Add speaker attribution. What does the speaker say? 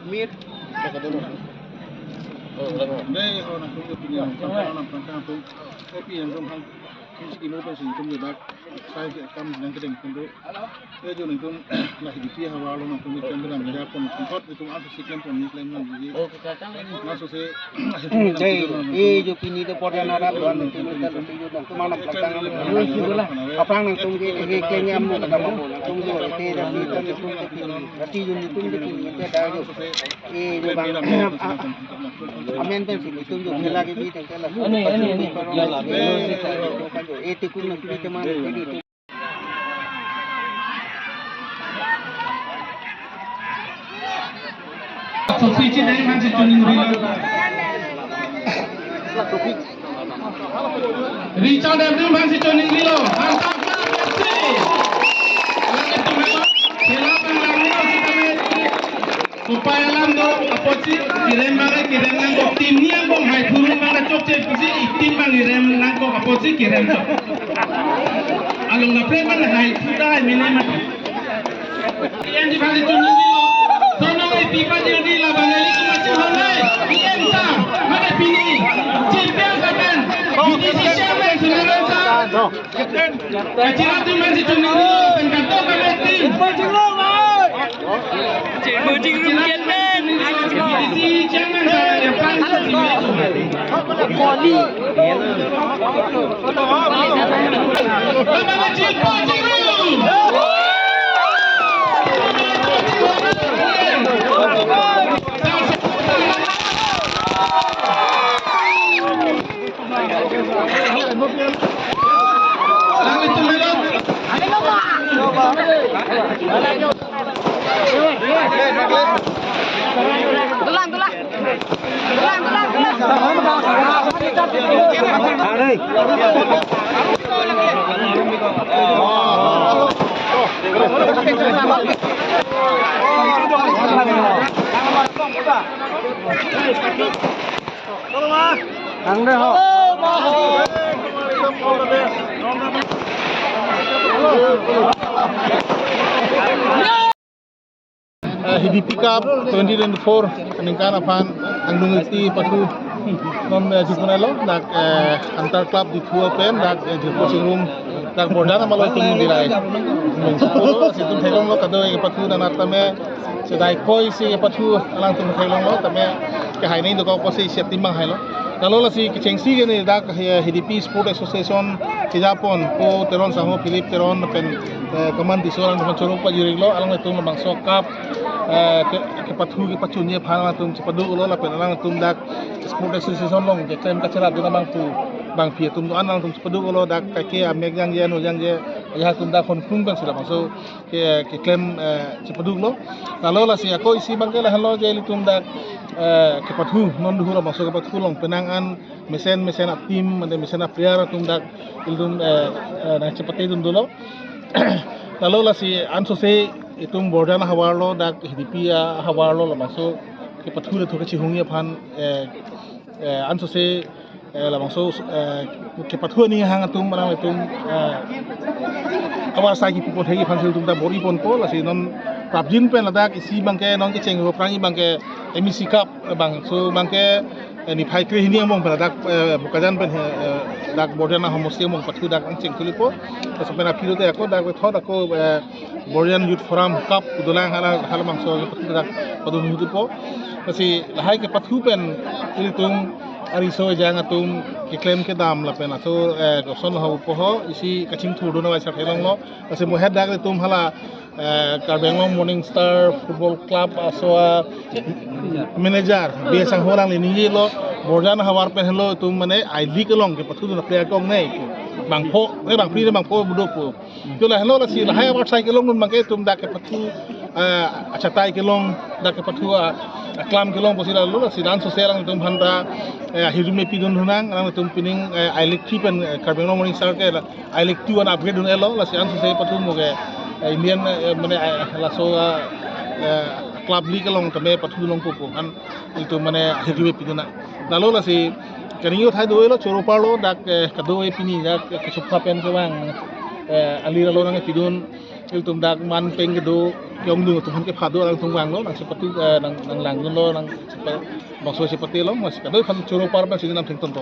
Speaker 1: Mir.
Speaker 2: Đây họ làm công việc bình thường, làm công kopi yang dong hal ini sih gimana sih itu mudah saya kan yang kedeng kundo itu juga itu lah hidup dia hawa lo nak kundi kan dalam negara pun tempat itu apa sih klaim pun klaim nang jadi masuk sih
Speaker 1: जो पिनी तो पड़े ना रात बार में तो दंग तो माना belakang apa nang tung ke klenya amno kata mau nang tung jo te da ni tan tung ke pini rati jo ni tung ke pini te da jo jo bang amen pen sini tung jo khela ke bi te kala ini tikun na kini teman jadi
Speaker 3: Suci dari mana sih tuning Richard dari mana sih tuning Rilo? Mantap sekali. Silakan langsung kita supaya langsung apoci kirim nangko tim ni yang bong hai turun mana cok cek sih tim bang kirim nangko apoci kirim cok. Alung ngapain mana hai sudah minimal. Yang di mana tuning Rilo? Sono pipa di la bangali ki macam honai PM sa mana pini champion kapan UDC chairman senaran sa captain kacira tu masih tuning ni penkanto kamati bajinglo mai bajinglo captain UDC chairman sa yang paling koli
Speaker 2: HDP Cup 2024 peningkatan apaan angdung itu patu nom jupunelo nak antar klub di dua pen nak juposing room nak bordana malo tung dilai mengsupo situ thelong lo kado e patu na natame sedai koi si patu alang tung thelong lo tame ke hai nei do ko ko si timbang hai lo kalau lah si kecengsi gini dak HDP Sport Association di Japon ko teron saho Philip teron pen teman di seorang dengan corupa juri lo alang itu lebang sokap ke patu ke pacunya phalang tum cepadu lo la pen alang tum dak Sport Association long ke klaim kacerat dina bang tu bang pia tum alang tum cepadu lo dak kake amek yang je no yang je ya tum dak kon kung bang sila so ke klaim cepadu lo kalau lah si ako isi bang ke lah lo je tum dak ke patu non duhur masuk ke patu long penangan mesen tim ada mesen player tum dak ilum na cepate tum dulu lalu lah si anso se itum bordana hawarlo dak HDP hawarlo masuk ke patu tu ke cihungi phan anso se la masuk ke patu ni hang atum mana itum awal sagi puput hegi phan sil tum dak bori pon ko lah si non prabjin pen ladak isi bangke non ke ceng prangi bangke emisi cup bang so bangke ni phai kre hini among dak bukajan pen dak bordana homosi among patu dak ceng tulipo so pena piro te ako dak thod ako Bordean Youth Forum Cup udulang hala mangso patu dak padu hutupo kasi lahai ke patu pen ilitung ariso jang atum ke claim ke dam la pen so son ho poho isi kaching thudu na waisa thelong lo kasi mo head dak tum hala Karbenglo Morning Star Football Club aswa manager biasang holang ni lo Bordana hawar pen hello tum mane ID ke long ke patu na player kong nei bangpo bang pri bangpo budopo to la hello la si la hai war sai ke long nun mangke tum dak ke patu achatai ke long dak ke patu aklam ke long posila lo la si dan so selang tum handa hirume pidun hunang ang tum pining electric pen Karbenglo Morning Star ke electric one upgrade un elo la si an so se patu mo ke Indian mane la so club league long tame patu long popo kan itu mane hirume piduna lalu la si Keringo thai doi lo choro parlo dak kadoi pini dak kesupha pen ke bang alira lo nang pidun il tum dak man peng gedo yong dung tum ke phado lang tung wang lo nang seperti nang lang lo nang bangso seperti lo mas kadoi kan curo par ba sinam thing ton to